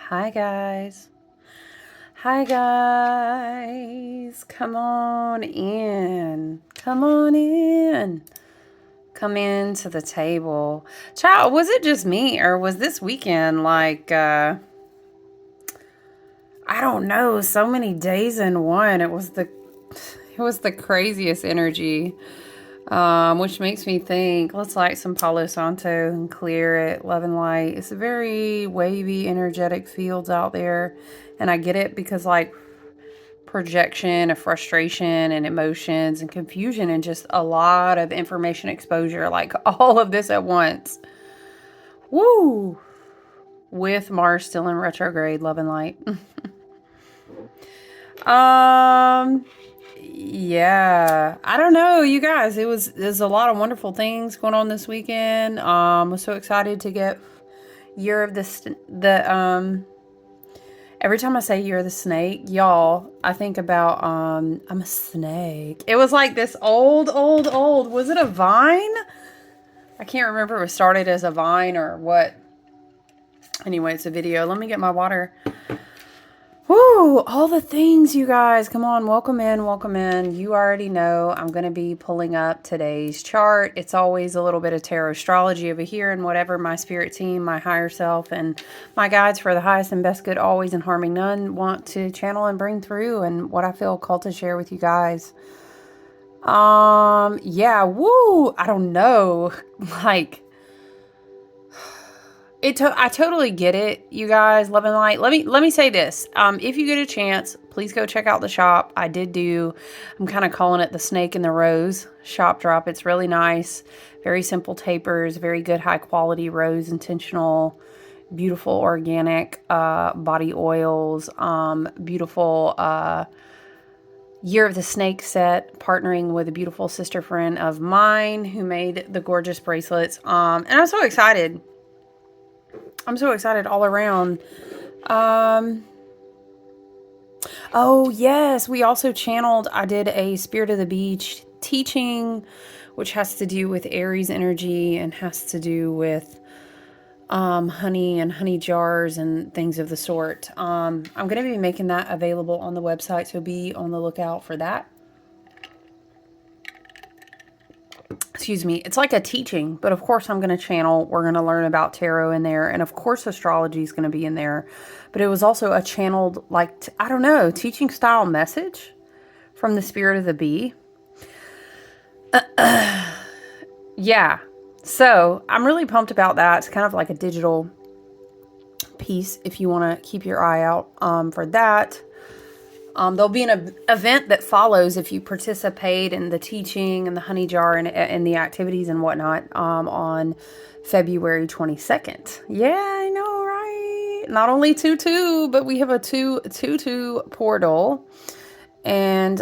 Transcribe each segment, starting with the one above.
Hi guys. Hi guys. Come on in. Come on in. Come in to the table. Child, was it just me or was this weekend like I don't know, so many days in one. It was the craziest energy. Which makes me think, let's light some Palo Santo and clear it. Love and light. It's a very wavy, energetic fields out there. And I get it because, like, projection of frustration and emotions and confusion and just a lot of information exposure, like all of this at once. Woo! With Mars still in retrograde, love and light. Yeah, I don't know, you guys. There's a lot of wonderful things going on this weekend. I'm so excited to get Year of the every time I say Year of the Snake, y'all, I think about I'm a snake. It was like this old. Was it a vine? I can't remember if it started as a vine or what. Anyway, it's a video. Let me get my water. Woo! All the things, you guys. Come on, welcome in, welcome in. You already know I'm going to be pulling up today's chart. It's always a little bit of tarot astrology over here and whatever my spirit team, my higher self, and my guides for the highest and best good, always and harming none, want to channel and bring through, and what I feel called to share with you guys. Yeah, woo! I don't know. Like, I totally get it, you guys. Love and light. Let me say this. If you get a chance, please go check out the shop. I'm kind of calling it the Snake and the Rose shop drop. It's really nice. Very simple tapers, very good high quality rose, intentional, beautiful organic body oils, beautiful Year of the Snake set, partnering with a beautiful sister friend of mine who made the gorgeous bracelets. And I'm so excited. I'm so excited all around. Oh, yes. We also channeled, I did a Spirit of the Beach teaching, which has to do with Aries energy and has to do with honey and honey jars and things of the sort. I'm going to be making that available on the website, so be on the lookout for that. Excuse me. It's like a teaching, but of course I'm going to channel. We're going to learn about tarot in there, and of course astrology is going to be in there. But it was also a channeled, like, I don't know, teaching style message from the Spirit of the Bee. Yeah. So I'm really pumped about that. It's kind of like a digital piece if you want to keep your eye out for that. There'll be an event that follows if you participate in the teaching and the honey jar and the activities and whatnot on February 22nd. Yeah, I know, right? Not only 2-2, but we have a 2-2 portal. And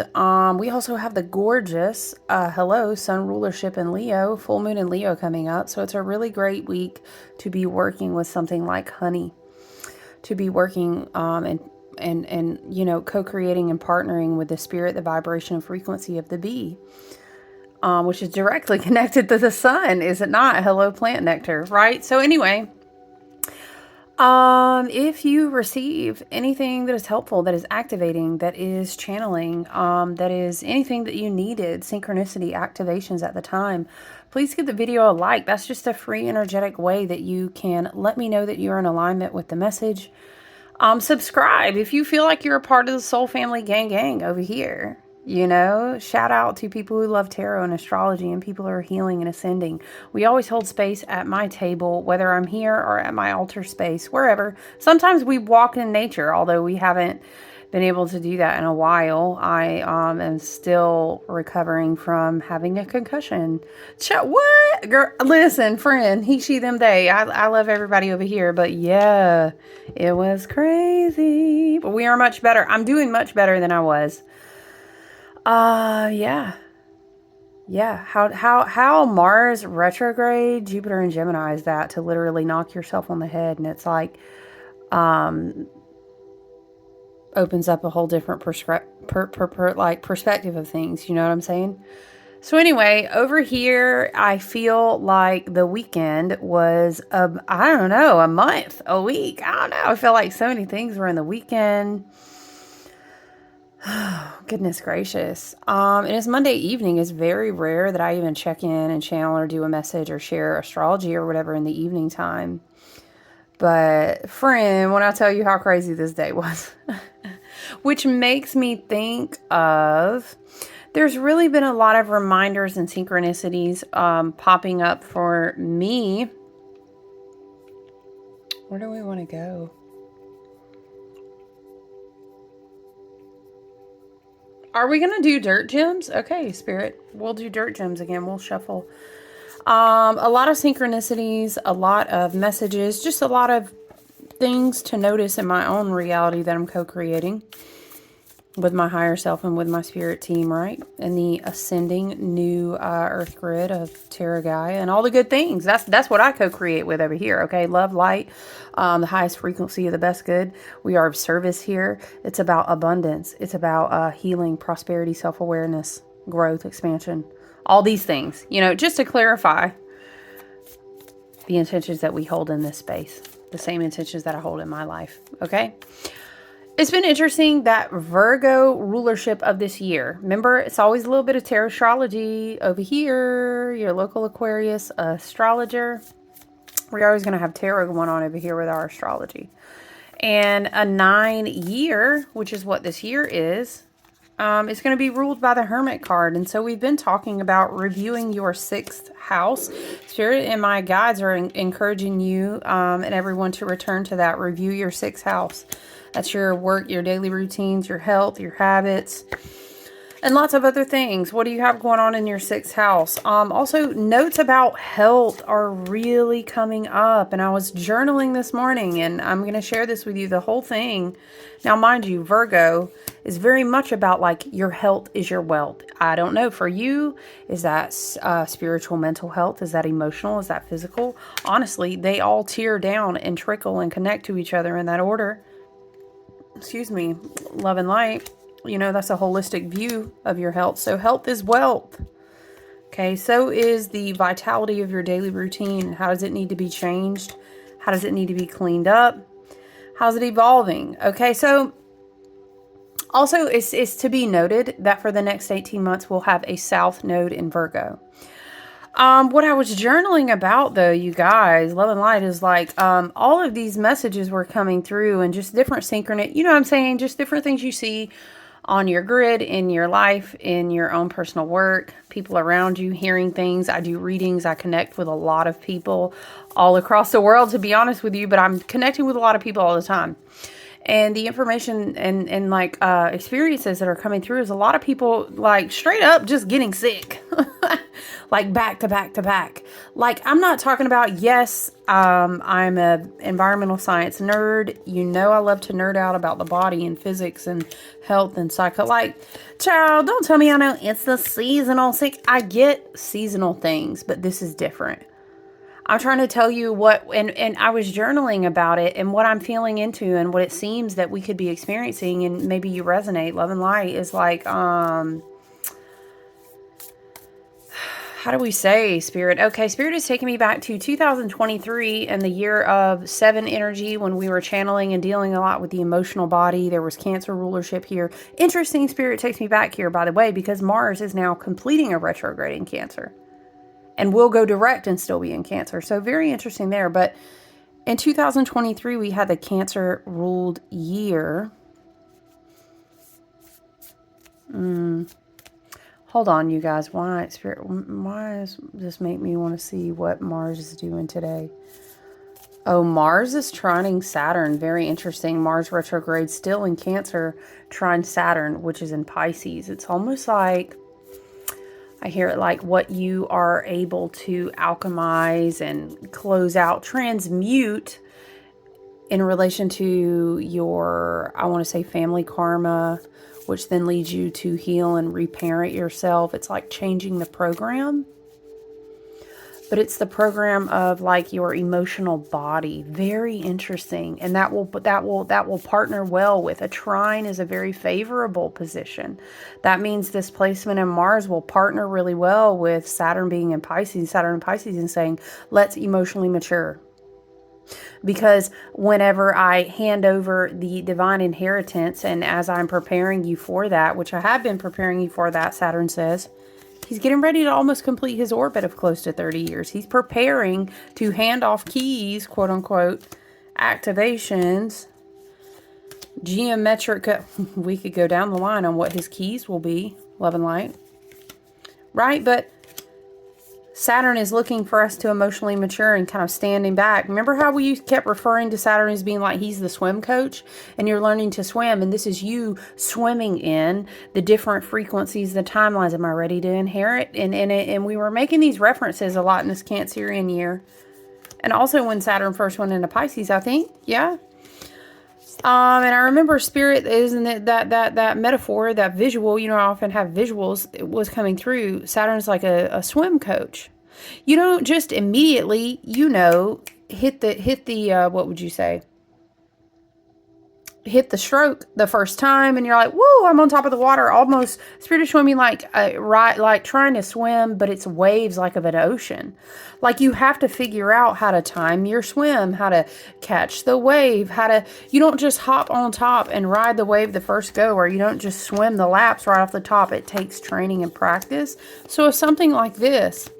we also have the gorgeous, hello, Sun rulership in Leo, full moon in Leo coming up. So it's a really great week to be working with something like honey, to be working and you know, co-creating and partnering with the spirit, the vibration and frequency of the bee, which is directly connected to the sun, is it not? Hello, plant nectar, right? So anyway, if you receive anything that is helpful, that is activating, that is channeling, that is anything that you needed, synchronicity activations at the time, please give the video a like. That's just a free energetic way that you can let me know that you're in alignment with the message. Subscribe if you feel like you're a part of the Soul Family gang over here. You know, shout out to people who love tarot and astrology and people who are healing and ascending. We always hold space at my table, whether I'm here or at my altar space, wherever. Sometimes we walk in nature, although we haven't been able to do that in a while. I am still recovering from having a concussion. What? Girl, listen, friend, he, she, them, they. I love everybody over here, but yeah, it was crazy. But we are much better. I'm doing much better than I was. Yeah. Yeah. How Mars retrograde, Jupiter and Gemini is that to literally knock yourself on the head, and it's like, opens up a whole different perspective of things. You know what I'm saying? So anyway, over here, I feel like the weekend was, I don't know, a month, a week. I don't know. I feel like so many things were in the weekend. Goodness gracious. And it's Monday evening. It's very rare that I even check in and channel or do a message or share astrology or whatever in the evening time. But friend, when I tell you how crazy this day was, which makes me think of, there's really been a lot of reminders and synchronicities popping up for me. Where do we want to go? Are we going to do dirt gems? Okay, Spirit. We'll do dirt gems again. We'll shuffle. A lot of synchronicities, a lot of messages, just a lot of things to notice in my own reality that I'm co-creating with my higher self and with my spirit team, right? And the ascending new earth grid of Terra Gaia and all the good things. That's what I co-create with over here, okay? Love, light, the highest frequency of the best good. We are of service here. It's about abundance. It's about healing, prosperity, self-awareness, growth, expansion, all these things. You know, just to clarify the intentions that we hold in this space, the same intentions that I hold in my life, okay? It's been interesting that Virgo rulership of this year. Remember, it's always a little bit of tarot astrology over here. Your local Aquarius astrologer. We're always going to have tarot going on over here with our astrology. And a 9-year, which is what this year is going to be ruled by the Hermit card. And so we've been talking about reviewing your 6th house. Spirit and my guides are encouraging you and everyone to return to that. Review your 6th house. That's your work, your daily routines, your health, your habits, and lots of other things. What do you have going on in your 6th house? Also, notes about health are really coming up. And I was journaling this morning, and I'm going to share this with you, the whole thing. Now, mind you, Virgo is very much about like your health is your wealth. I don't know. For you, is that spiritual, mental health? Is that emotional? Is that physical? Honestly, they all tear down and trickle and connect to each other in that order. Excuse me, love and light, you know, that's a holistic view of your health. So health is wealth. Okay, so is the vitality of your daily routine. How does it need to be changed? How does it need to be cleaned up? How's it evolving? Okay, so also it's to be noted that for the next 18 months, we'll have a South node in Virgo. What I was journaling about, though, you guys, love and light, is like all of these messages were coming through and just different synchronous, you know what I'm saying? Just different things you see on your grid, in your life, in your own personal work, people around you, hearing things. I do readings. I connect with a lot of people all across the world, to be honest with you, but I'm connecting with a lot of people all the time. And the information and like experiences that are coming through is a lot of people like straight up just getting sick. Like back to back to back. Like, I'm not talking about, yes, I'm a environmental science nerd. You know, I love to nerd out about the body and physics and health and psycho. Like, child, don't tell me I know it's the seasonal sick. I get seasonal things, but this is different. I'm trying to tell you what, and I was journaling about it and what I'm feeling into and what it seems that we could be experiencing, and maybe you resonate, love and light, is like, how do we say, Spirit? Okay, Spirit is taking me back to 2023 and the year of 7 energy, when we were channeling and dealing a lot with the emotional body. There was Cancer rulership here. Interesting, Spirit takes me back here, by the way, because Mars is now completing a retrograde in Cancer and will go direct and still be in Cancer. So very interesting there. But in 2023, we had the Cancer ruled year. Hold on, you guys. Why does this make me want to see what Mars is doing today? Oh, Mars is trining Saturn. Very interesting. Mars retrograde still in Cancer, trine Saturn, which is in Pisces. It's almost like, I hear it like what you are able to alchemize and close out, transmute in relation to your, I want to say, family karma, which then leads you to heal and reparent yourself. It's like changing the program. but it's the program of like your emotional body. Very interesting. And that will partner well with a trine. Is a very favorable position. That means this placement in Mars will partner really well with Saturn being in Pisces, Saturn and Pisces, and saying, let's emotionally mature. Because whenever I hand over the divine inheritance, and as I'm preparing you for that, which I have been preparing you for that, Saturn says, he's getting ready to almost complete his orbit of close to 30 years. He's preparing to hand off keys, quote unquote, activations, geometric. We could go down the line on what his keys will be, love and light. Right? But Saturn is looking for us to emotionally mature and kind of standing back. Remember how we kept referring to Saturn as being like he's the swim coach, and you're learning to swim, and this is you swimming in the different frequencies, the timelines. Am I ready to inherit? And we were making these references a lot in this Cancerian year. And also when Saturn first went into Pisces, I think. Yeah. And I remember Spirit, isn't it that metaphor, that visual, you know, I often have visuals, it was coming through. Saturn's like a swim coach. You don't just immediately, you know, hit the what would you say? Hit the stroke the first time and you're like, whoa, I'm on top of the water. Almost Spirit is showing me like like trying to swim, but it's waves like of an ocean. Like you have to figure out how to time your swim, how to catch the wave, you don't just hop on top and ride the wave the first go, or you don't just swim the laps right off the top. It takes training and practice. So it's something like this.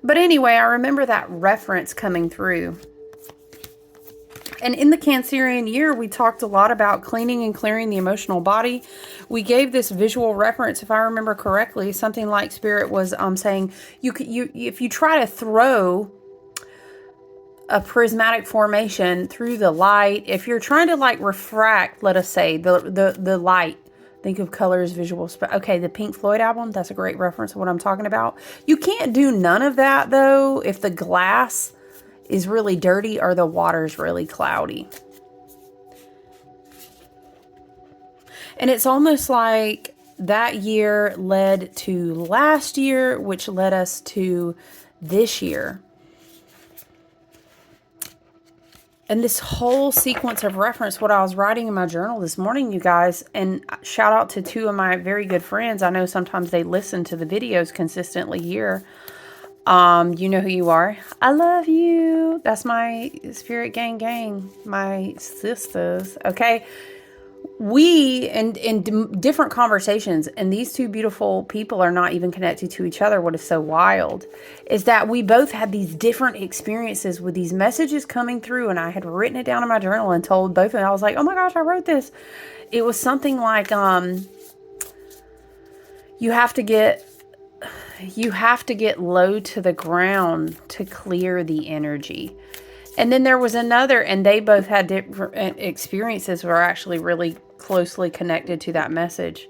But anyway, I remember that reference coming through. And in the Cancerian year, we talked a lot about cleaning and clearing the emotional body. We gave this visual reference, if I remember correctly, something like Spirit was saying, if you try to throw a prismatic formation through the light, if you're trying to like refract, let us say, the light, think of colors, visuals. Okay, the Pink Floyd album, that's a great reference of what I'm talking about. You can't do none of that, though, if the glass is really dirty or the water's really cloudy. And it's almost like that year led to last year, which led us to this year. And this whole sequence of reference, what I was writing in my journal this morning, you guys, and shout out to two of my very good friends. I know sometimes they listen to the videos consistently here. You know who you are. I love you. That's my Spirit gang, my sisters. Okay. We, in different conversations, and these two beautiful people are not even connected to each other. What is so wild is that we both had these different experiences with these messages coming through, and I had written it down in my journal and told both of them. I was like, oh my gosh, I wrote this. It was something like, you have to get low to the ground to clear the energy. And then there was another, and they both had different experiences were actually really closely connected to that message.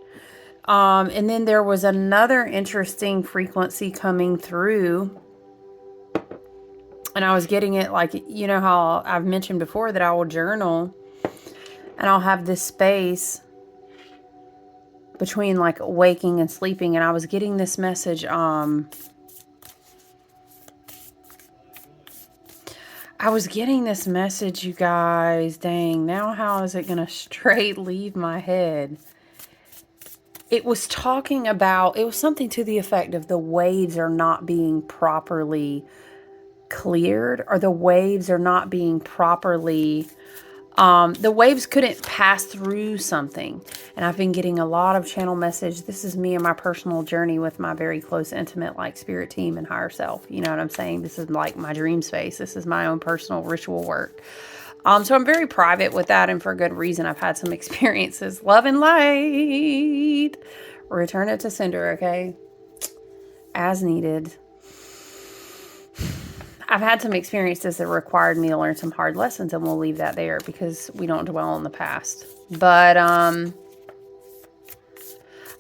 And then there was another interesting frequency coming through. And I was getting it like, you know how I've mentioned before that I will journal and I'll have this space between like waking and sleeping. And I was getting this message, you guys. Dang, now how is it going to straight leave my head? It was talking about, it was something to the effect of the waves are not being properly cleared, or the waves are not being properly, the waves couldn't pass through something. And I've been getting a lot of channel message. This is me and my personal journey with my very close, intimate, like spirit team and higher self. You know what I'm saying? This is like my dream space. This is my own personal ritual work. So I'm very private with that, and for good reason. I've had some experiences. Love and light. Return it to sender, okay? As needed. I've had some experiences that required me to learn some hard lessons, and we'll leave that there because we don't dwell on the past. But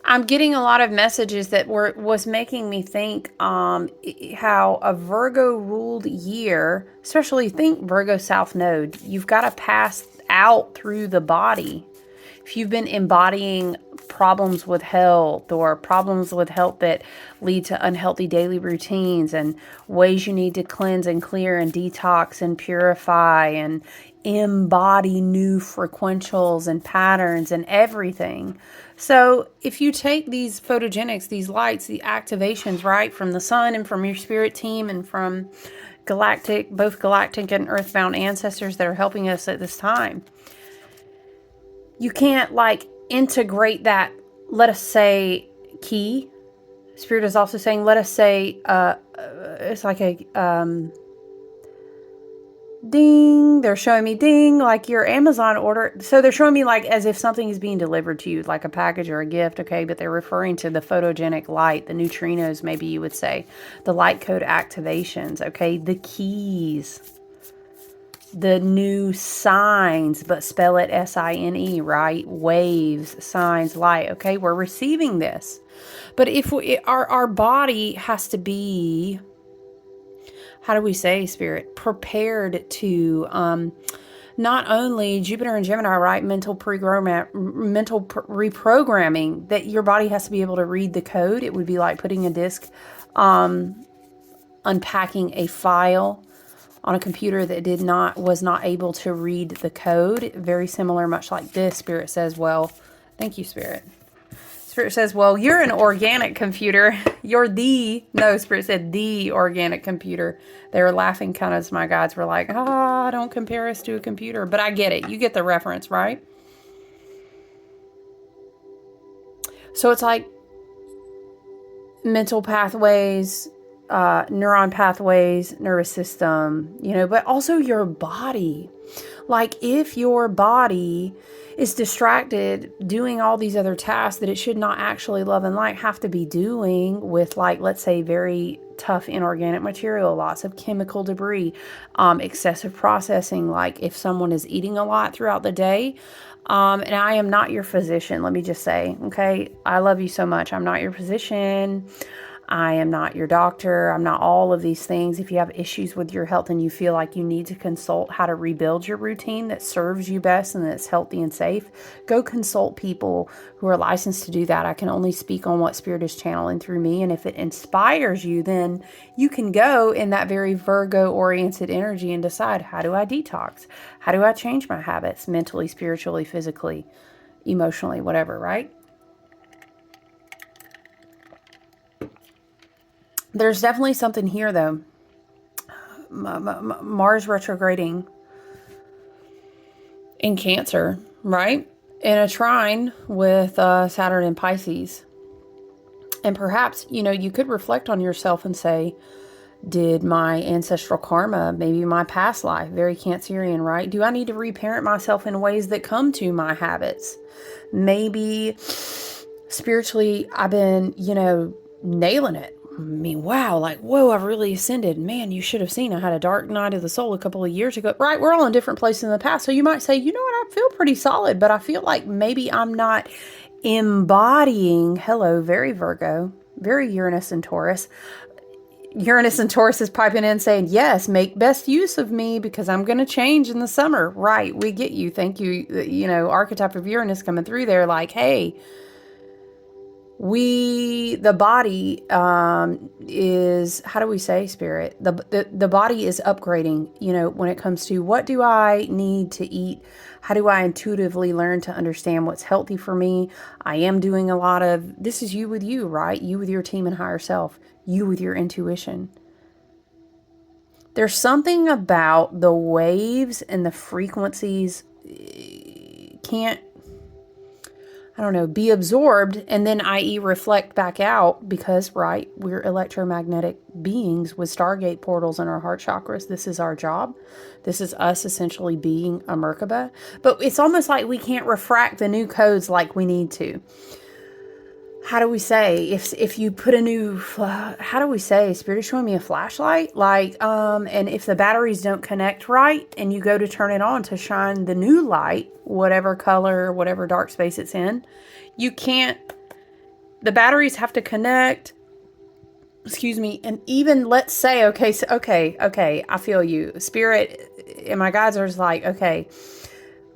I'm getting a lot of messages that was making me think how a Virgo ruled year, especially think Virgo South Node, you've got to pass out through the body. if you've been embodying problems with health or problems with health that lead to unhealthy daily routines and ways you need to cleanse and clear and detox and purify and embody new frequentials and patterns and everything. So if you take these photogenics, these lights, the activations, right, from the sun and from your spirit team and from both galactic and earthbound ancestors that are helping us at this time, you can't like integrate that, let us say, key. Spirit is also saying, let us say, it's like a ding. They're showing me ding, like your Amazon order. So they're showing me like as if something is being delivered to you, like a package or a gift, okay? But they're referring to the photogenic light, the neutrinos, maybe you would say, the light code activations, okay? The keys, the new signs, but spell it S-I-N-E, right? Waves, signs, light, okay? We're receiving this. But if our body has to be, how do we say, Spirit, prepared to not only Jupiter and Gemini, right? Mental reprogramming, that your body has to be able to read the code. It would be like putting a disk, unpacking a file on a computer that was not able to read the code. Very similar, much like this. Spirit says, well, thank you, Spirit. Spirit says, well, you're an organic computer. Spirit said the organic computer. They were laughing kind of as my guides were like, don't compare us to a computer. But I get it. You get the reference, right? So it's like mental pathways, neuron pathways, nervous system, but also your body. Like if your body is distracted doing all these other tasks that it should not actually love and like have to be doing with, like, let's say, very tough inorganic material, lots of chemical debris, excessive processing, like if someone is eating a lot throughout the day, and I am not your physician, let me just say, okay, I love you so much. I'm not your physician. I am not your doctor. I'm not all of these things. If you have issues with your health and you feel like you need to consult how to rebuild your routine that serves you best and that's healthy and safe, go consult people who are licensed to do that. I can only speak on what Spirit is channeling through me. And if it inspires you, then you can go in that very Virgo-oriented energy and decide, how do I detox? How do I change my habits mentally, spiritually, physically, emotionally, whatever, right? There's definitely something here, though. Mars retrograding in Cancer, right? In a trine with Saturn in Pisces. And perhaps, you could reflect on yourself and say, did my ancestral karma, maybe my past life, very Cancerian, right? Do I need to reparent myself in ways that come to my habits? Maybe spiritually, I've been, nailing it. I mean, wow, like, whoa, I've really ascended. Man, you should have seen I had a dark night of the soul a couple of years ago. Right, we're all in different places in the past. So you might say, you know what, I feel pretty solid, but I feel like maybe I'm not embodying, hello, very Virgo, very Uranus and Taurus. Uranus and Taurus is piping in saying, yes, make best use of me because I'm going to change in the summer. Right, we get you. Thank you. Archetype of Uranus coming through there like, hey, the body is, how do we say, Spirit? The body is upgrading, when it comes to what do I need to eat? How do I intuitively learn to understand what's healthy for me? I am doing a lot of, this is you with you, right? You with your team and higher self, you with your intuition. There's something about the waves and the frequencies can't, be absorbed and then, i.e., reflect back out because, right, we're electromagnetic beings with Stargate portals in our heart chakras. This is our job. This is us essentially being a Merkaba. But it's almost like we can't refract the new codes like we need to. How do we say, if you put a new, how do we say, Spirit is showing me a flashlight, and if the batteries don't connect right and you go to turn it on to shine the new light, whatever color, whatever dark space it's in, you can't, the batteries have to connect, and even let's say, okay, I feel you, Spirit, and my guides are just like, okay,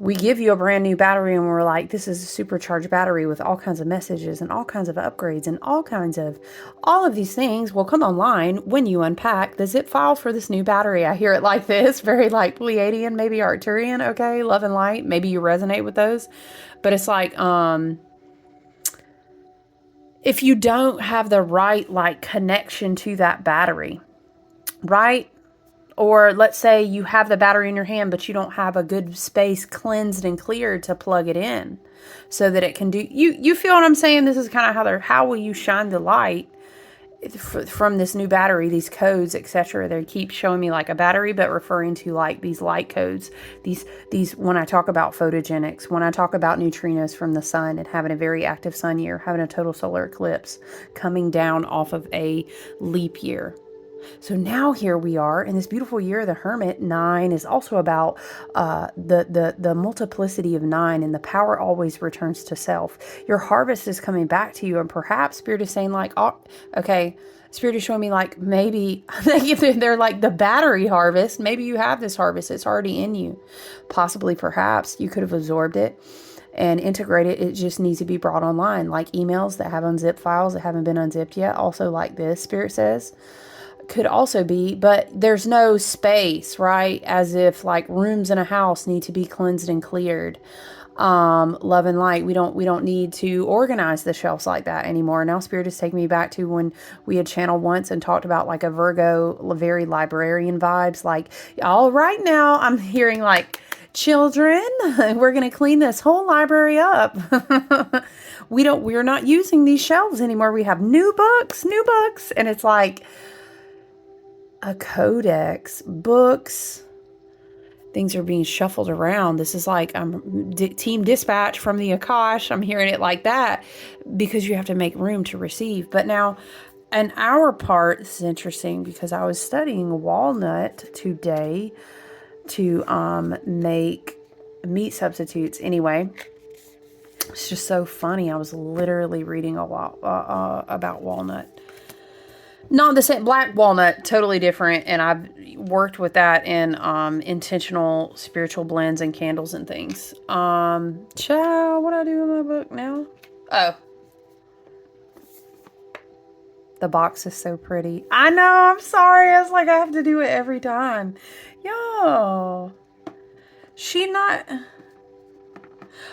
we give you a brand new battery and we're like, this is a supercharged battery with all kinds of messages and all kinds of upgrades and all of these things will come online when you unpack the zip file for this new battery. I hear it like this, very like Pleiadian, maybe Arcturian. Okay. Love and light. Maybe you resonate with those, but it's like, if you don't have the right like connection to that battery, right? Or let's say you have the battery in your hand, but you don't have a good space cleansed and cleared to plug it in so that it can do, you feel what I'm saying? This is kind of how will you shine the light from this new battery, these codes, etc. They keep showing me like a battery, but referring to like these light codes, these, when I talk about photogenics, when I talk about neutrinos from the sun and having a very active sun year, having a total solar eclipse coming down off of a leap year. So now here we are in this beautiful year of the Hermit. 9 is also about the multiplicity of 9, and the power always returns to self. Your harvest is coming back to you, and perhaps Spirit is saying like, oh, okay, Spirit is showing me like maybe they're like the battery harvest. Maybe you have this harvest. It's already in you. Possibly, perhaps you could have absorbed it and integrate it. It just needs to be brought online, like emails that have unzipped files that haven't been unzipped yet. Also like this, Spirit says. Could also be, but there's no space, right? As if like rooms in a house need to be cleansed and cleared. Love and light. We don't need to organize the shelves like that anymore. Now Spirit is taking me back to when we had channeled once and talked about like a Virgo, very librarian vibes. Like, all right, now I'm hearing like, children, we're going to clean this whole library up. We're not using these shelves anymore. We have new books. And it's like, a codex, books, things are being shuffled around. This is like team dispatch from the Akash. I'm hearing it like that because you have to make room to receive. But now, an hour part, this is interesting because I was studying walnut today to make meat substitutes. Anyway, it's just so funny. I was literally reading a lot about walnut. Not the same, black walnut, totally different. And I've worked with that in intentional spiritual blends and candles and things. Child, what do I do in my book now? Oh. The box is so pretty. I know, I'm sorry. It's like I have to do it every time. Yo. She not...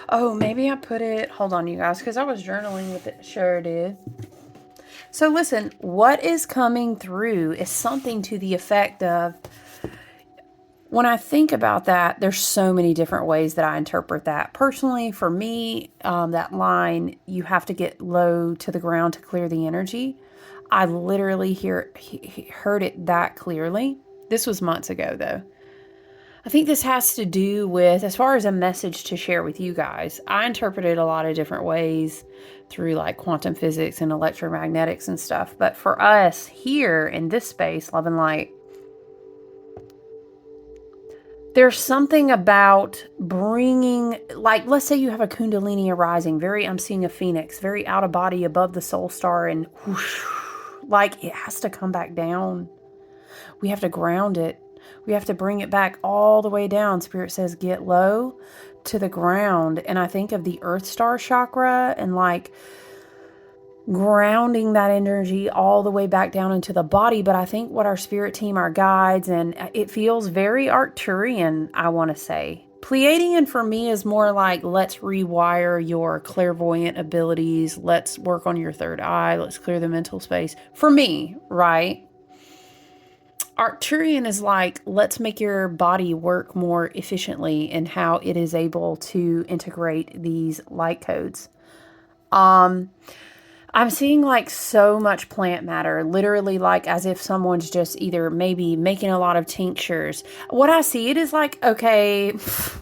Oh, maybe I put it... Hold on, you guys, because I was journaling with it. Sure did. So listen, what is coming through is something to the effect of, when I think about that, there's so many different ways that I interpret that. Personally, for me, that line, you have to get low to the ground to clear the energy. I literally heard it that clearly. This was months ago, though. I think this has to do with, as far as a message to share with you guys, I interpreted a lot of different ways through like quantum physics and electromagnetics and stuff. But for us here in this space, love and light, there's something about bringing, like, let's say you have a Kundalini arising, I'm seeing a phoenix, very out of body above the soul star, and whoosh, like it has to come back down. We have to ground it. We have to bring it back all the way down. Spirit says, get low to the ground. And I think of the Earth Star chakra and like grounding that energy all the way back down into the body. But I think what our spirit team, our guides, and it feels very Arcturian, I want to say. Pleiadian for me is more like, let's rewire your clairvoyant abilities. Let's work on your third eye. Let's clear the mental space. For me, right? Arcturian is like, let's make your body work more efficiently in how it is able to integrate these light codes. I'm seeing like so much plant matter, literally like as if someone's just either maybe making a lot of tinctures. What I see it is like, okay,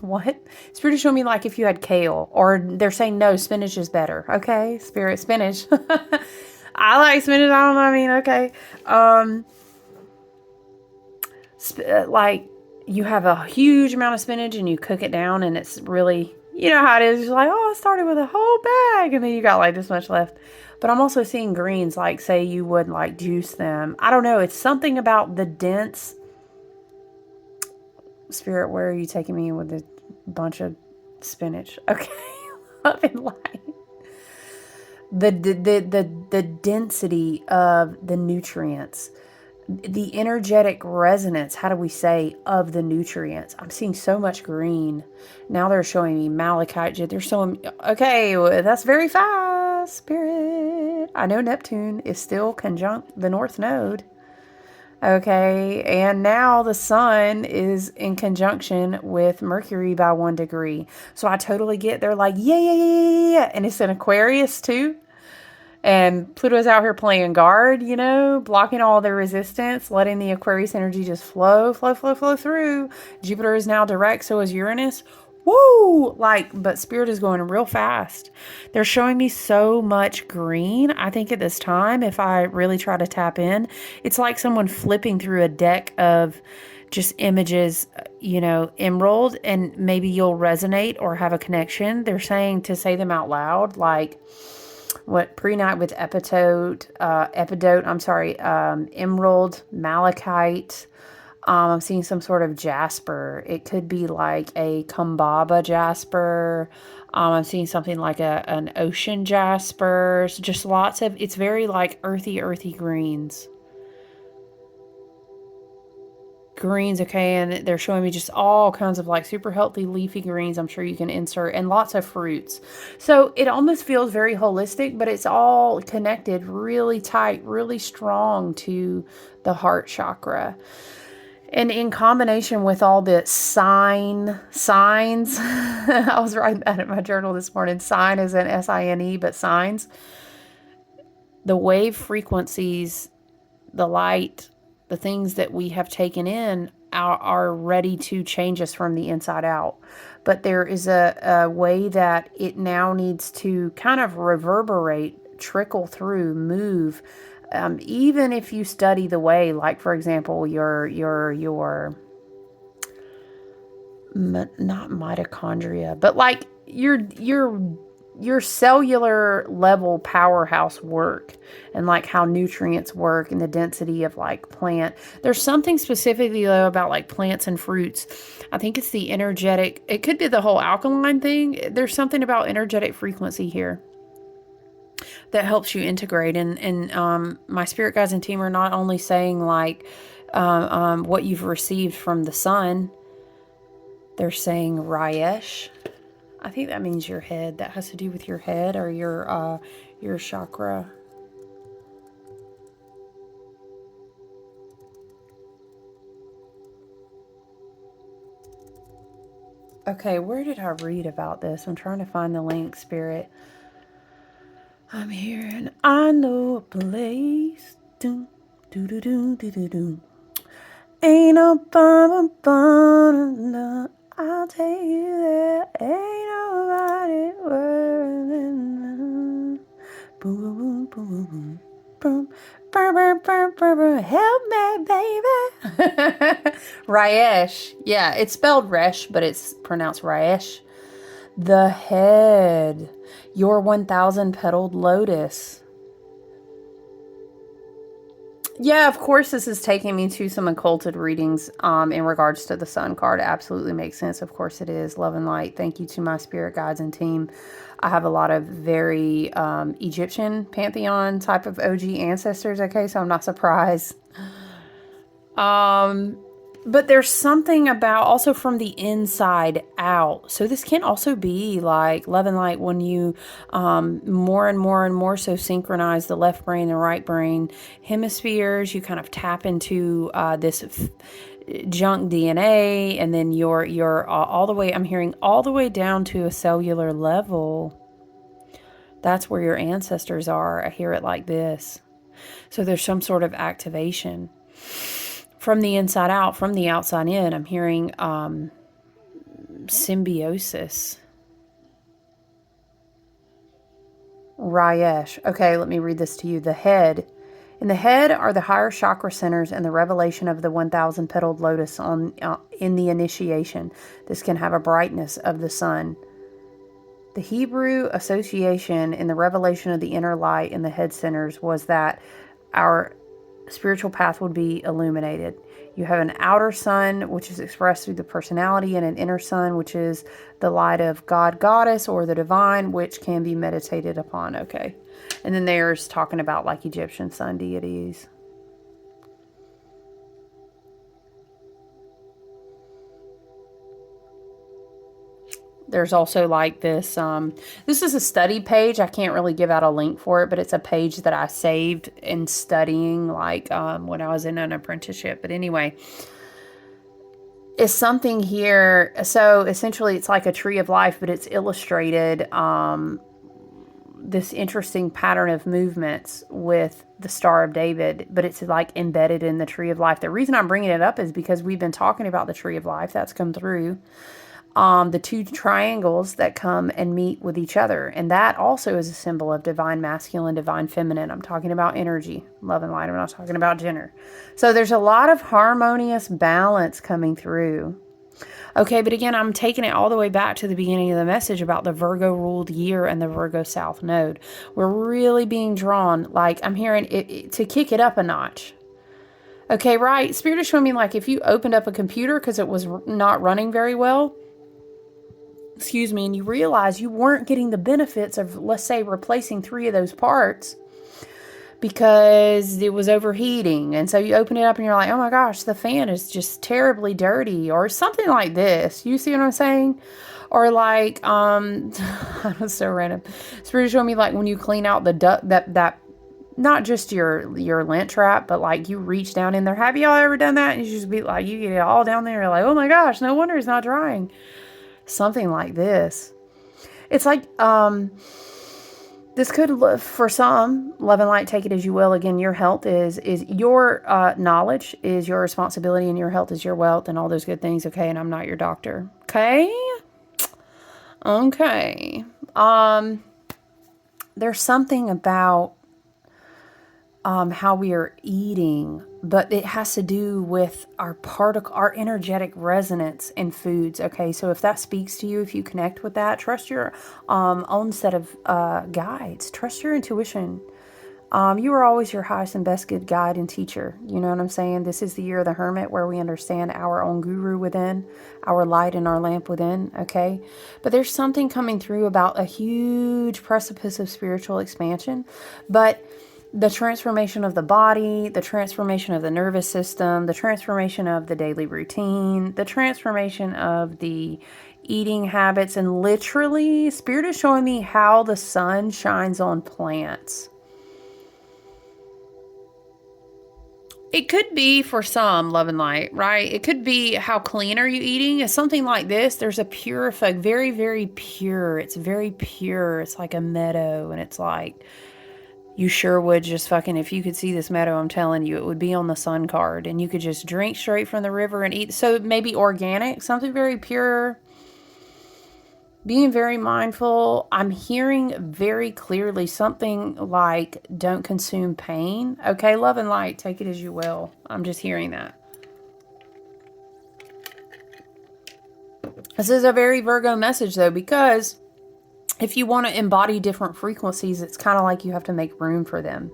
what? Spirit is showing me like if you had kale, or they're saying no, spinach is better. Okay, spirit, spinach. I like spinach. I don't know. I mean, okay. Like you have a huge amount of spinach and you cook it down and it's really, you know how it is. It's like, oh, I started with a whole bag and then you got like this much left. But I'm also seeing greens, like say you would like juice them. I don't know. It's something about the dense spirit. Where are you taking me with a bunch of spinach. Okay. Love and light. The density of the nutrients, the energetic resonance, how do we say, of the nutrients. I'm seeing so much green. Now they're showing me malachite. They're showing, okay, well, that's very fast, Spirit. I know Neptune is still conjunct the North Node. Okay, and now the sun is in conjunction with Mercury by 1 degree. So I totally get, they're like, yeah, yeah, yeah, yeah, yeah. And it's in Aquarius too. And Pluto's out here playing guard, you know, blocking all the resistance, letting the Aquarius energy just flow, flow, flow, flow through. Jupiter is now direct, so is Uranus. Woo! Like, but Spirit is going real fast. They're showing me so much green. I think at this time, if I really try to tap in, it's like someone flipping through a deck of just images, you know, emerald, and maybe you'll resonate or have a connection. They're saying to say them out loud, like, what pre-night with emerald, malachite. I'm seeing some sort of jasper. It could be like a Kumbaba jasper. I'm seeing something like an ocean jasper. So just lots of, it's very like earthy greens. Greens, okay, and they're showing me just all kinds of like super healthy leafy greens. I'm sure you can insert, and lots of fruits. So it almost feels very holistic, but it's all connected really tight, really strong to the heart chakra. And in combination with all the signs, I was writing that in my journal this morning. Sign is an S-I-N-E, but signs. The wave frequencies, the light, the things that we have taken in are ready to change us from the inside out. But there is a way that it now needs to kind of reverberate, trickle through, move. Even if you study the way, like for example, your not mitochondria, but like your cellular level powerhouse work, and like how nutrients work and the density of like plant. There's something specifically though about like plants and fruits. I think it's the energetic, it could be the whole alkaline thing. There's something about energetic frequency here that helps you integrate. And my spirit guides and team are not only saying like what you've received from the sun. They're saying Rayesh. I think that means your head. That has to do with your head or your chakra. Okay, where did I read about this? I'm trying to find the link, Spirit. I'm here and I know a place. Do, do, do, do, do, do, do. Ain't no bum, I'll take you there. Ain't nobody worth. Boom, boom, boom, boom, boom, boom. Help me, baby. Rayesh. Yeah, it's spelled Resh, but it's pronounced Rayesh. The head. Your 1,000-petaled lotus. Yeah, of course, this is taking me to some occulted readings in regards to the sun card. It absolutely makes sense. Of course it is. Love and light. Thank you to my spirit guides and team. I have a lot of very Egyptian pantheon type of OG ancestors, okay? So I'm not surprised. But there's something about also from the inside out. So this can also be like love and light when you more and more so synchronize the left brain, the right brain hemispheres. You kind of tap into this junk DNA, and then you're all the way, I'm hearing all the way down to a cellular level. That's where your ancestors are. I hear it like this. So there's some sort of activation. From the inside out, from the outside in, I'm hearing symbiosis. Rayesh. Okay, let me read this to you. The head. In the head are the higher chakra centers and the revelation of the 1,000-petaled lotus in the initiation. This can have a brightness of the sun. The Hebrew association in the revelation of the inner light in the head centers was that our spiritual path would be illuminated. You have an outer sun, which is expressed through the personality, and an inner sun, which is the light of God, Goddess, or the divine, which can be meditated upon. Okay. And then there's talking about like Egyptian sun deities. There's also like this, this is a study page. I can't really give out a link for it, but it's a page that I saved in studying, like when I was in an apprenticeship. But anyway, it's something here. So essentially it's like a tree of life, but it's illustrated, this interesting pattern of movements with the Star of David, but it's like embedded in the tree of life. The reason I'm bringing it up is because we've been talking about the tree of life that's come through. The two triangles that come and meet with each other. And that also is a symbol of divine masculine, divine feminine. I'm talking about energy, love and light. I'm not talking about gender. So there's a lot of harmonious balance coming through. Okay, but again, I'm taking it all the way back to the beginning of the message about the Virgo ruled year and the Virgo South node. We're really being drawn, like I'm hearing it to kick it up a notch. Okay, right? Spirit is showing me like if you opened up a computer because it was not running very well, excuse me, and you realize you weren't getting the benefits of, let's say, replacing 3 of those parts because it was overheating. And so you open it up and you're like, oh my gosh, the fan is just terribly dirty or something like this. You see what I'm saying? Or like, that was so random. Spirit showing me like when you clean out the duct, that not just your lint trap, but like you reach down in there. Have y'all ever done that? And you just be like, you get it all down there. You're like, oh my gosh, no wonder it's not drying. Something like this. It's like, this could, for some, love and light, take it as you will. Again, your health is your knowledge is your responsibility, and your health is your wealth, and all those good things. Okay, and I'm not your doctor. Okay. Okay. There's something about how we are eating, but it has to do with our energetic resonance in foods. Okay, so if that speaks to you, if you connect with that, trust your own set of guides. Trust your intuition. You are always your highest and best good guide and teacher. You know what I'm saying? This is the year of the hermit, where we understand our own guru within, our light and our lamp within. Okay, but there's something coming through about a huge precipice of spiritual expansion, but the transformation of the body, the transformation of the nervous system, the transformation of the daily routine, the transformation of the eating habits, and literally, Spirit is showing me how the sun shines on plants. It could be for some, love and light, right? It could be how clean are you eating? It's something like this. There's a purified, very, very pure. It's very pure. It's like a meadow, and it's like, you sure would just fucking, if you could see this meadow, I'm telling you, it would be on the sun card, and you could just drink straight from the river and eat. So maybe organic, something very pure, being very mindful. I'm hearing very clearly something like don't consume pain. Okay, love and light, take it as you will. I'm just hearing that. This is a very Virgo message though, because if you want to embody different frequencies, it's kind of like you have to make room for them.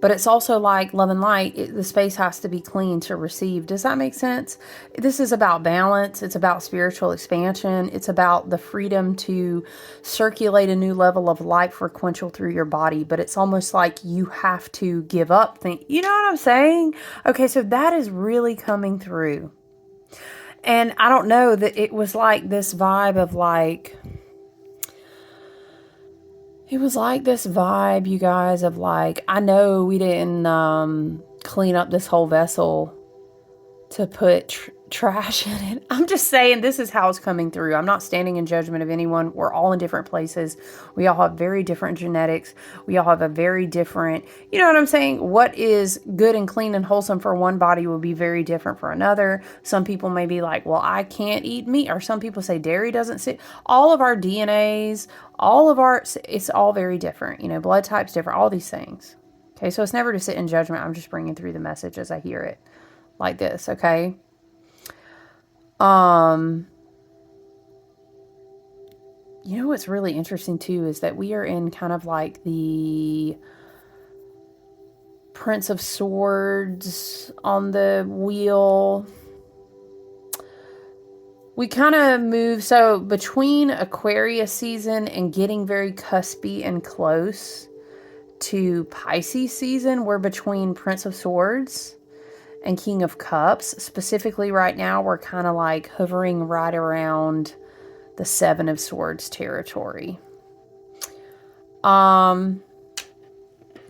But it's also like love and light, the space has to be clean to receive. Does that make sense? This is about balance. It's about spiritual expansion. It's about the freedom to circulate a new level of light frequential through your body. But it's almost like you have to give up things. You know what I'm saying? Okay, so that is really coming through. And I don't know, that it was like this vibe of like, it was like this vibe, you guys, of like, I know we didn't clean up this whole vessel to put trash in it. I'm just saying this is how it's coming through. I'm not standing in judgment of anyone. We're all in different places. We all have very different genetics. We all have a very different, you know what I'm saying? What is good and clean and wholesome for one body will be very different for another. Some people may be like, well, I can't eat meat. Or some people say dairy doesn't sit. All of our DNAs, all of our, it's all very different. You know, blood types different, all these things. Okay, so it's never to sit in judgment. I'm just bringing through the message as I hear it. Like this, okay? You know what's really interesting too is that we are in kind of like the Prince of Swords on the wheel. We kind of move, so between Aquarius season and getting very cuspy and close to Pisces season, we're between Prince of Swords and King of Cups. Specifically right now, we're kind of like hovering right around the Seven of Swords territory.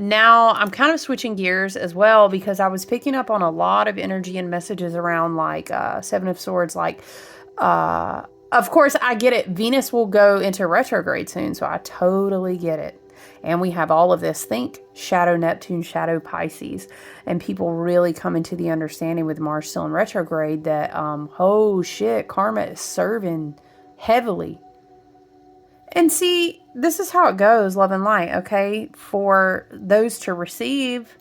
Now I'm kind of switching gears as well, because I was picking up on a lot of energy and messages around like Seven of Swords. Like, of course, I get it. Venus will go into retrograde soon, so I totally get it. And we have all of this. Think shadow Neptune, shadow Pisces. And people really come into the understanding with Mars still in retrograde that, oh shit, karma is serving heavily. And see, this is how it goes, love and light, okay? For those to receive,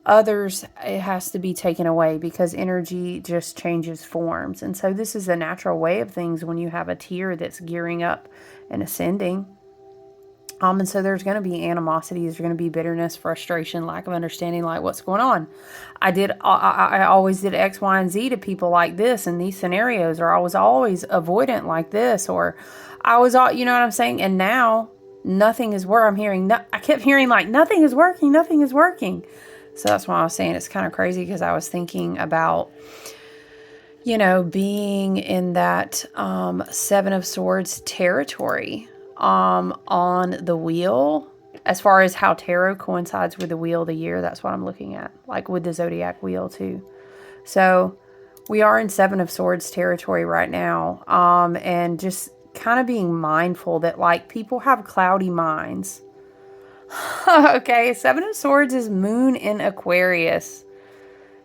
others, it has to be taken away, because energy just changes forms. And so this is a natural way of things when you have a tier that's gearing up and ascending. And so there's going to be animosity, there's going to be bitterness, frustration, lack of understanding, like what's going on. I always did X, Y, and Z to people like this in these scenarios, or I was always avoidant like this, or I was all, you know what I'm saying? And now nothing is where I'm hearing. I kept hearing like nothing is working, nothing is working. So that's why I was saying it's kind of crazy, because I was thinking about, you know, being in that Seven of Swords territory on the wheel, as far as how tarot coincides with the wheel of the year. That's what I'm looking at, like with the zodiac wheel too. So we are in Seven of Swords territory right now, and just kind of being mindful that like people have cloudy minds. Okay, Seven of Swords is Moon in Aquarius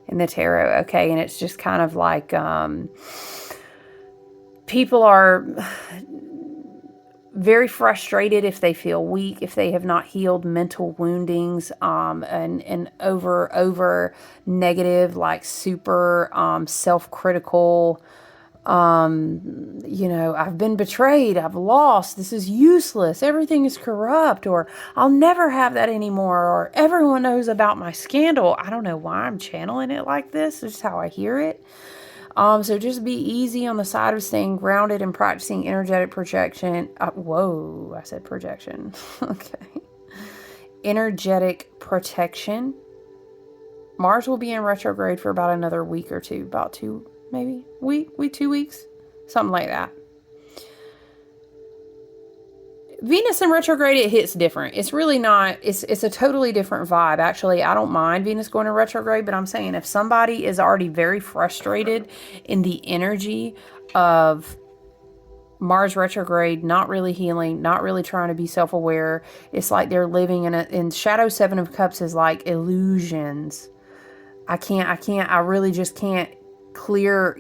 in the tarot. Okay, and it's just kind of like people are very frustrated if they feel weak, if they have not healed mental woundings, and over negative, like super self-critical. You know, I've been betrayed, I've lost, this is useless, everything is corrupt, or I'll never have that anymore, or everyone knows about my scandal. I don't know why I'm channeling it like this. It's just how I hear it. So just be easy on the side of staying grounded and practicing energetic projection. Whoa, I said projection. Okay. Energetic protection. Mars will be in retrograde for about another week or two. About 2 weeks. Something like that. Venus in retrograde, it hits different. It's really not, it's a totally different vibe. Actually, I don't mind Venus going to retrograde, but I'm saying if somebody is already very frustrated in the energy of Mars retrograde, not really healing, not really trying to be self-aware, it's like they're living in Shadow Seven of Cups is like illusions. I really just can't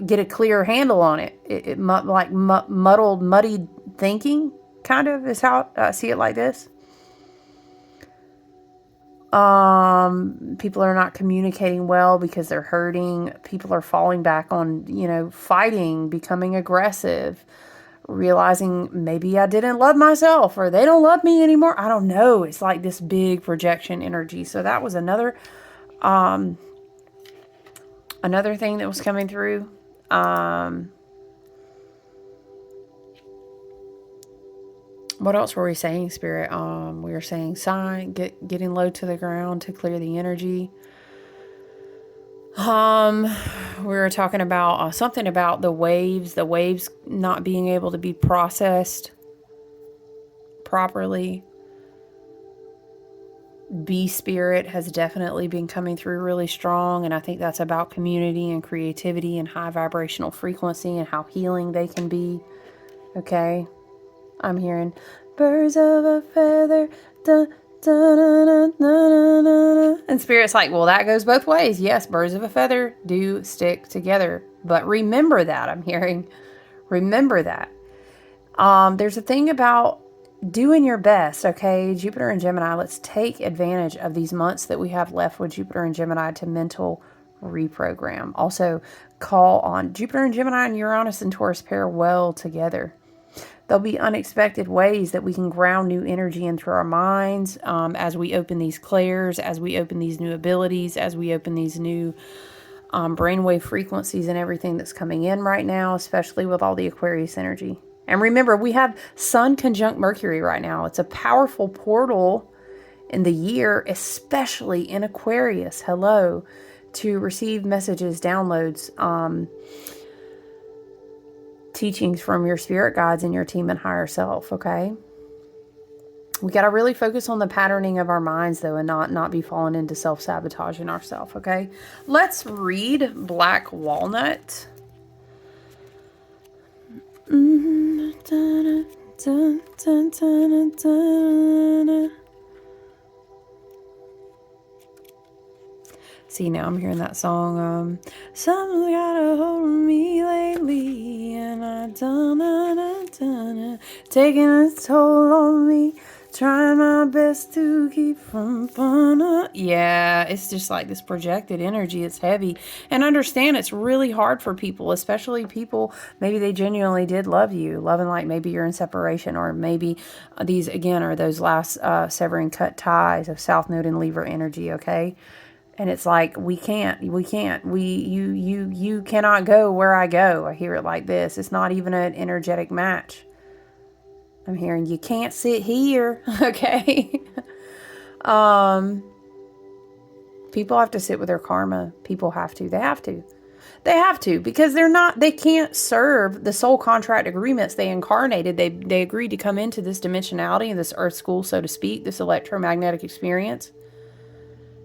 get a clear handle on it. Muddled, muddied thinking. Kind of is how I see it like this. People are not communicating well because they're hurting. People are falling back on, you know, fighting, becoming aggressive, realizing maybe I didn't love myself or they don't love me anymore. I don't know. It's like this big projection energy. So that was another thing that was coming through. What else were we saying, Spirit? We were saying getting low to the ground to clear the energy. We were talking about something about the waves not being able to be processed properly. Bee Spirit has definitely been coming through really strong, and I think that's about community and creativity and high vibrational frequency and how healing they can be. Okay. I'm hearing birds of a feather, da, da, da, da, da, da, da. And Spirit's like, well, that goes both ways. Yes, birds of a feather do stick together. But remember that, I'm hearing. Remember that. There's a thing about doing your best, okay? Jupiter and Gemini, let's take advantage of these months that we have left with Jupiter and Gemini to mental reprogram. Also, call on Jupiter and Gemini and Uranus and Taurus pair well together. There'll be unexpected ways that we can ground new energy into our minds as we open these clairs, as we open these new abilities, as we open these new brainwave frequencies and everything that's coming in right now, especially with all the Aquarius energy. And remember, we have Sun conjunct Mercury right now. It's a powerful portal in the year, especially in Aquarius. Hello, to receive messages, downloads, teachings from your spirit guides and your team and higher self, okay? We got to really focus on the patterning of our minds, though, and not be falling into self-sabotaging ourselves, okay? Let's read Black Walnut. See, now I'm hearing that song, something's got a hold of me lately, and I done taking its toll on me, trying my best to keep from fun. Yeah, it's just like this projected energy. It's heavy. And understand it's really hard for people, especially people, maybe they genuinely did love you, loving like maybe you're in separation, or maybe these, again, are those last severing cut ties of South Node and Libra energy, okay? And it's like, you cannot go where I go. I hear it like this. It's not even an energetic match. I'm hearing you can't sit here. Okay. People have to sit with their karma. People have to. They have to. They have to, because they can't serve the soul contract agreements they incarnated. They agreed to come into this dimensionality, in this earth school, so to speak, this electromagnetic experience.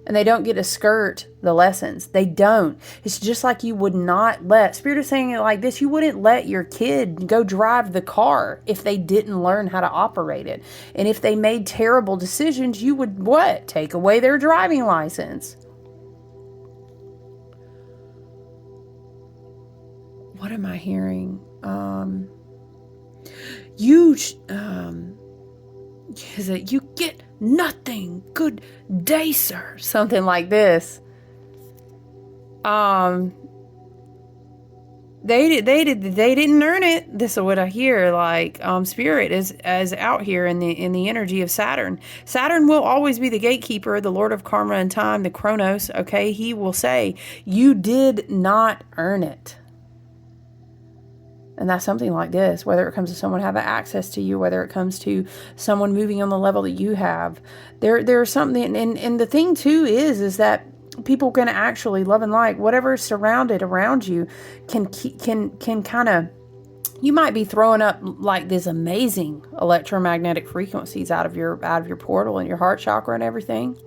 And they don't get to skirt the lessons. They don't. It's just like you would not let, Spirit is saying it like this, you wouldn't let your kid go drive the car if they didn't learn how to operate it. And if they made terrible decisions, you would what? Take away their driving license. What am I hearing? Is it you get nothing? Good day, sir. Something like this. They didn't earn it. This is what I hear. Like Spirit is out here in the energy of Saturn. Saturn will always be the gatekeeper, the Lord of Karma and Time, the Chronos. Okay, he will say you did not earn it. And that's something like this, whether it comes to someone having access to you, whether it comes to someone moving on the level that you have. There's something, and the thing too is that people can actually love and like whatever's surrounded around you can kind of, you might be throwing up like this amazing electromagnetic frequencies out of your portal and your heart chakra and everything.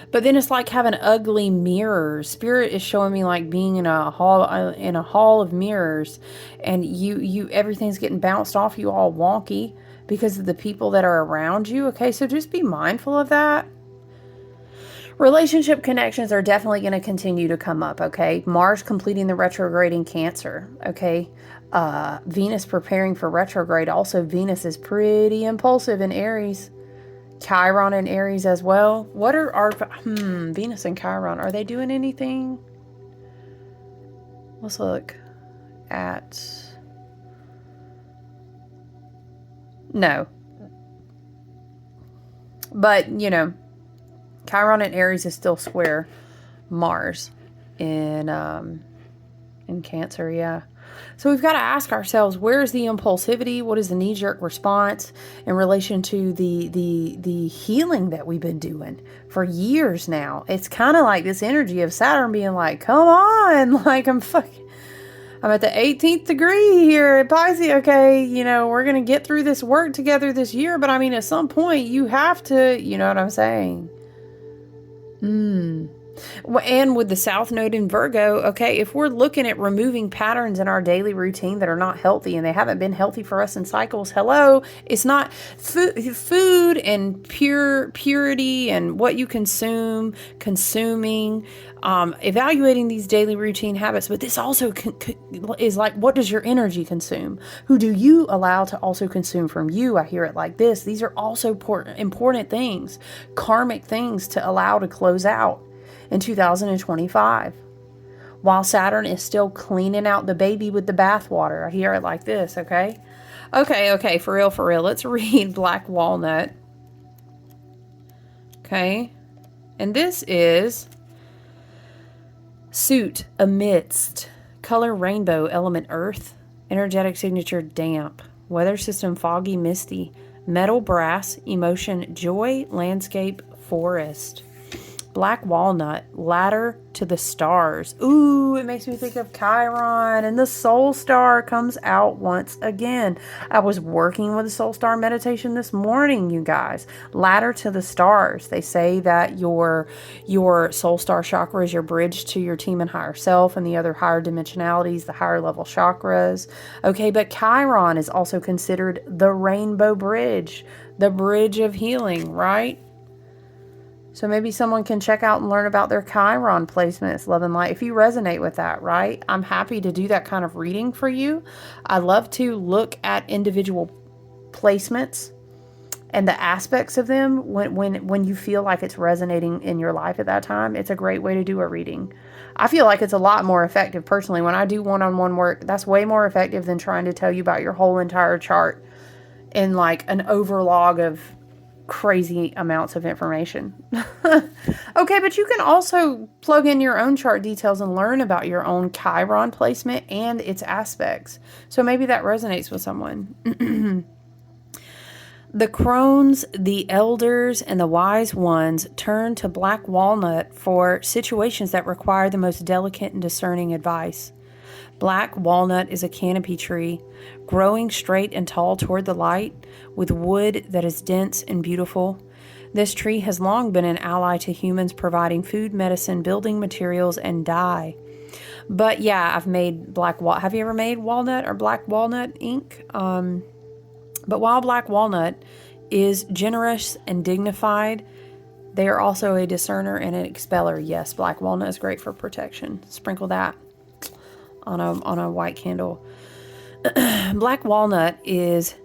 But then it's like having ugly mirrors. Spirit is showing me like being in a hall of mirrors, and you everything's getting bounced off you all wonky because of the people that are around you. Okay, so just be mindful of that. Relationship connections are definitely going to continue to come up. Okay, Mars completing the retrograde in Cancer. Okay, Venus preparing for retrograde. Also, Venus is pretty impulsive in Aries. Chiron and Aries as well. What are our Venus and Chiron? Are they doing anything? Let's look at. No. But, you know, Chiron and Aries is still square Mars in Cancer, yeah. So we've got to ask ourselves, where is the impulsivity? What is the knee-jerk response in relation to the healing that we've been doing for years now? It's kind of like this energy of Saturn being like, come on, like I'm at the 18th degree here at Pisces. Okay, you know, we're going to get through this work together this year, but I mean, at some point you have to, you know what I'm saying? And with the South Node in Virgo, okay, if we're looking at removing patterns in our daily routine that are not healthy and they haven't been healthy for us in cycles, hello, it's not food and purity and what you consuming, evaluating these daily routine habits. But this also is like, what does your energy consume? Who do you allow to also consume from you? I hear it like this. These are also important things, karmic things to allow to close out in 2025. while Saturn is still cleaning out the baby with the bathwater. I hear it like this, okay? Okay, for real, for real. Let's read Black Walnut. Okay. And this is suit amidst color rainbow, element earth, energetic signature damp, weather system foggy, misty, metal brass, emotion joy, landscape forest. Black walnut, ladder to the stars. Ooh, it makes me think of Chiron, and the soul star comes out once again. I was working with the soul star meditation this morning, you guys. Ladder to the stars. They say that your soul star chakra is your bridge to your team and higher self and the other higher dimensionalities, the higher level chakras. Okay, but Chiron is also considered the rainbow bridge, the bridge of healing, right? So maybe someone can check out and learn about their Chiron placements, love and light, if you resonate with that, right? I'm happy to do that kind of reading for you. I love to look at individual placements and the aspects of them when you feel like it's resonating in your life at that time. It's a great way to do a reading. I feel like it's a lot more effective personally. When I do one-on-one work, that's way more effective than trying to tell you about your whole entire chart in like an overlog of crazy amounts of information. Okay, but you can also plug in your own chart details and learn about your own Chiron placement and its aspects. So maybe that resonates with someone. The crones, the elders, and the wise ones turn to black walnut for situations that require the most delicate and discerning advice. Black walnut is a canopy tree, growing straight and tall toward the light, with wood that is dense and beautiful. This tree has long been an ally to humans, providing food, medicine, building materials, and dye. But yeah, I've made black walnut. Have you ever made walnut or black walnut ink? But while black walnut is generous and dignified, they are also a discerner and an expeller. Yes, black walnut is great for protection. Sprinkle that on a white candle. Black walnut is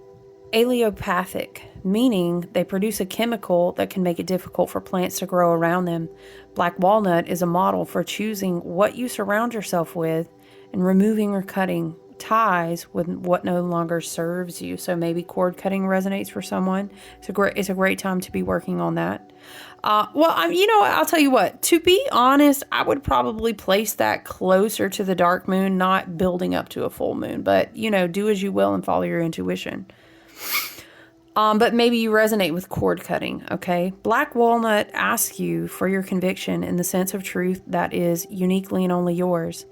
allelopathic, meaning they produce a chemical that can make it difficult for plants to grow around them. Black walnut is a model for choosing what you surround yourself with and removing or cutting ties with what no longer serves you. So maybe cord cutting resonates for someone. It's a great time to be working on that. You know what? I'll tell you what. To be honest, I would probably place that closer to the dark moon, not building up to a full moon. But, do as you will and follow your intuition. But maybe you resonate with cord cutting, okay? Black walnut asks you for your conviction in the sense of truth that is uniquely and only yours.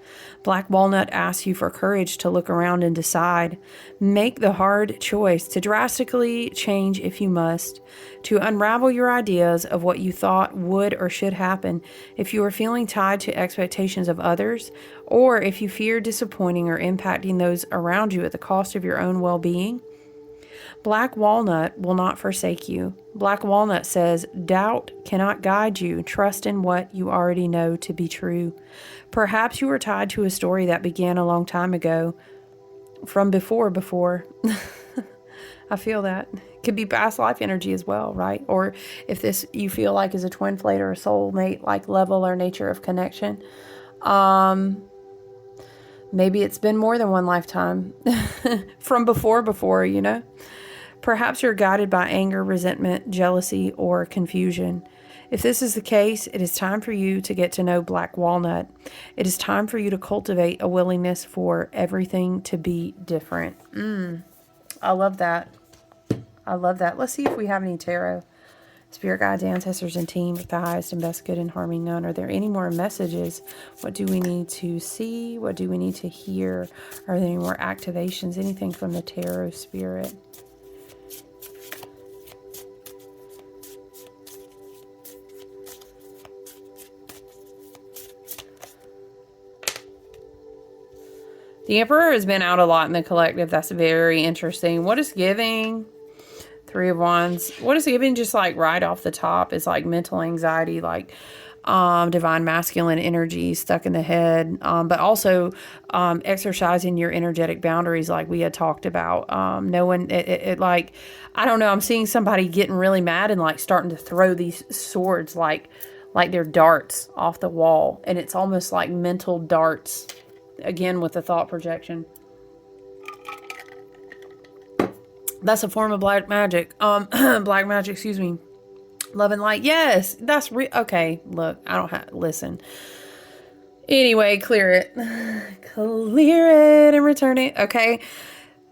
Black walnut asks you for courage to look around and decide. Make the hard choice to drastically change if you must, to unravel your ideas of what you thought would or should happen if you are feeling tied to expectations of others, or if you fear disappointing or impacting those around you at the cost of your own well-being. Black walnut will not forsake you. Black walnut says, doubt cannot guide you. Trust in what you already know to be true. Perhaps you are tied to a story that began a long time ago, from before. I feel that. Could be past life energy as well, right? Or if this you feel like is a twin flame or a soulmate like level or nature of connection. Maybe it's been more than one lifetime from before, Perhaps you're guided by anger, resentment, jealousy, or confusion. If this is the case, it is time for you to get to know black walnut. It is time for you to cultivate a willingness for everything to be different. I love that. Let's see if we have any tarot. Spirit guides, ancestors, and team with the highest and best good and harming none. Are there any more messages? What do we need to see? What do we need to hear? Are there any more activations? Anything from the tarot spirit? The Emperor has been out a lot in the collective. That's very interesting. What is giving? Three of Wands. What is giving just like right off the top is like mental anxiety, like divine masculine energy stuck in the head, but also exercising your energetic boundaries like we had talked about. Knowing it like, I don't know, I'm seeing somebody getting really mad and like starting to throw these swords like like they're darts off the wall. And it's almost like mental darts, again, with the thought projection. That's a form of black magic. Black magic, excuse me. Love and light. Yes, that's okay, look, I don't have, listen. Anyway, clear it. Clear it and return it, okay?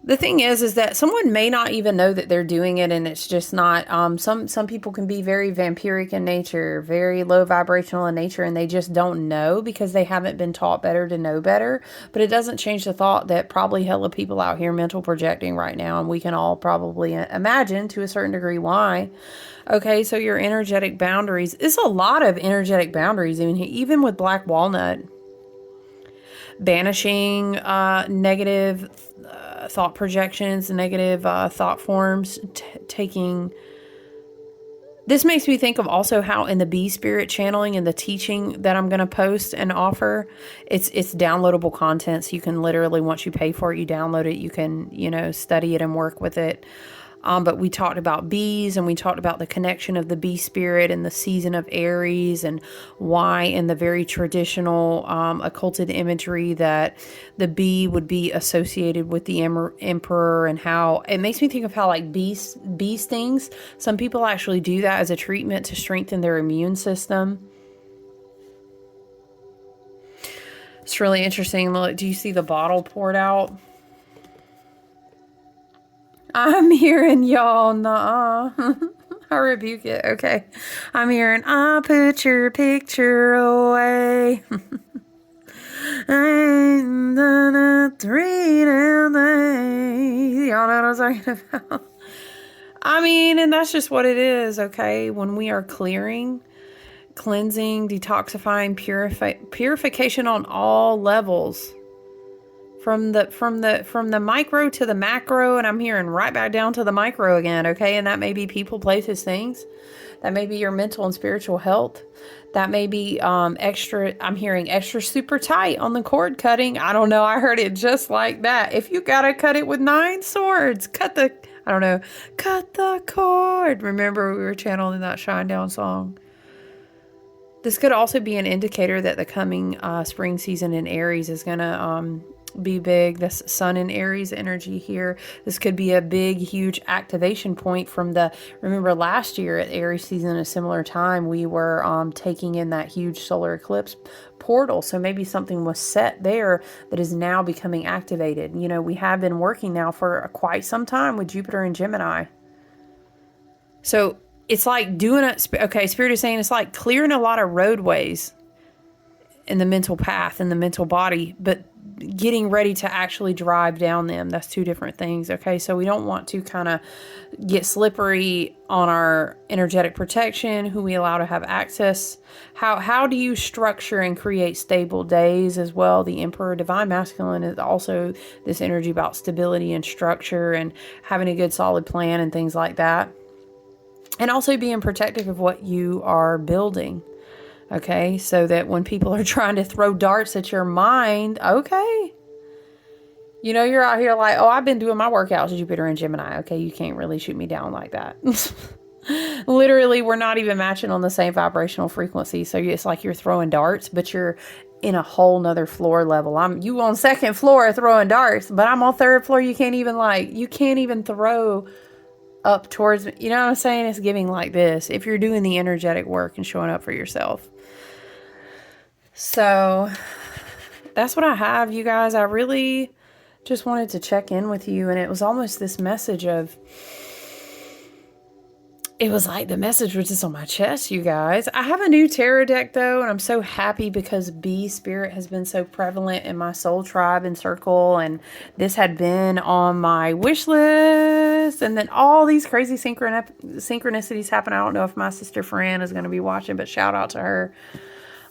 The thing is that someone may not even know that they're doing it, and it's just not, some people can be very vampiric in nature, very low vibrational in nature, and they just don't know because they haven't been taught better to know better. But it doesn't change the thought that probably hella people out here mental projecting right now, and we can all probably imagine to a certain degree why. Okay, so your energetic boundaries, it's a lot of energetic boundaries, even with black walnut. Banishing negative thought projections, negative thought forms, taking... This makes me think of also how in the bee spirit channeling and the teaching that I'm going to post and offer, it's downloadable content. So you can literally, once you pay for it, you download it, you can, you know, study it and work with it. But we talked about bees, and we talked about the connection of the bee spirit and the season of Aries, and why in the very traditional occulted imagery that the bee would be associated with the emperor, and how it makes me think of how like bee stings, some people actually do that as a treatment to strengthen their immune system. It's really interesting. Look, do you see the bottle poured out? I'm hearing y'all, nah. I rebuke it. Okay. I'm hearing, I put your picture away. I ain't done a 3 down day. Y'all know what I'm talking about? I mean, and that's just what it is, okay? When we are clearing, cleansing, detoxifying, purification on all levels. From the micro to the macro, and I'm hearing right back down to the micro again, okay? And that may be people, places, things. That may be your mental and spiritual health. That may be extra, I'm hearing extra super tight on the cord cutting. I don't know, I heard it just like that. If you gotta cut it with 9 swords, cut the cord. Remember we were channeling that Shine Down song. This could also be an indicator that the coming spring season in Aries is gonna be big. This sun in Aries energy here. This could be a big, huge activation point from the, remember last year at Aries season, a similar time, we were taking in that huge solar eclipse portal. So maybe something was set there that is now becoming activated. You know, we have been working now for quite some time with Jupiter and Gemini. So it's like doing it. Okay, Spirit is saying it's like clearing a lot of roadways in the mental path, in the mental body, but getting ready to actually drive down them. That's 2 different things. Okay, so we don't want to kind of get slippery on our energetic protection, who we allow to have access. How do you structure and create stable days as well? The Emperor, Divine Masculine, is also this energy about stability and structure and having a good solid plan and things like that. And also being protective of what you are building. Okay, so that when people are trying to throw darts at your mind, okay. You know, you're out here like, oh, I've been doing my workouts, Jupiter and Gemini. Okay, you can't really shoot me down like that. Literally, we're not even matching on the same vibrational frequency. So it's like you're throwing darts, but you're in a whole nother floor level. You on 2nd floor throwing darts, but I'm on 3rd floor. You can't even throw up towards me. You know what I'm saying? It's giving like this if you're doing the energetic work and showing up for yourself. So that's what I have, you guys. I really just wanted to check in with you, and it was almost this message of, it was like the message was just on my chest, you guys. I have a new tarot deck though, and I'm so happy because bee spirit has been so prevalent in my soul tribe and circle, and this had been on my wish list, and then all these crazy synchronicities happen. I don't know if my sister Fran is going to be watching, but shout out to her.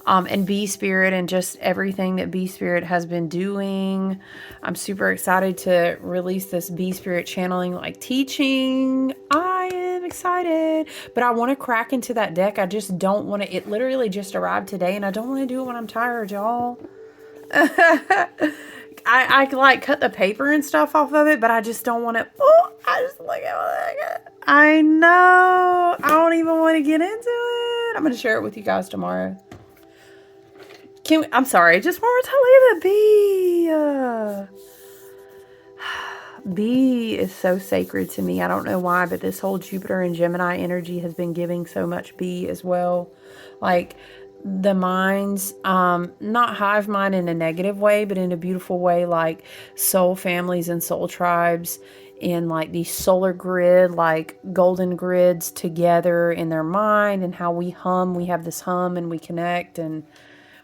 And bee spirit and just everything that bee spirit has been doing. I'm super excited to release this bee spirit channeling like teaching. I am excited, but I want to crack into that deck. I just don't want to. It literally just arrived today, and I don't want to do it when I'm tired, y'all. I like cut the paper and stuff off of it, but I just don't want to. Oh, I just look at what I got. I know. I don't even want to get into it. I'm going to share it with you guys tomorrow. I'm sorry, just one more time. Look at that bee. Bee is so sacred to me. I don't know why, but this whole Jupiter and Gemini energy has been giving so much bee as well. Like the minds, not hive mind in a negative way, but in a beautiful way, like soul families and soul tribes in like these solar grid, like golden grids together in their mind, and how we have this hum and we connect, and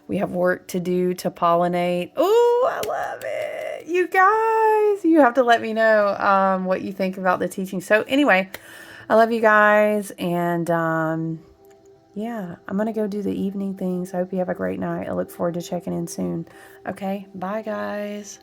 we have work to do to pollinate. Oh, I love it. You guys, you have to let me know what you think about the teaching. So anyway, I love you guys. And yeah, I'm going to go do the evening things. I hope you have a great night. I look forward to checking in soon. Okay, bye guys.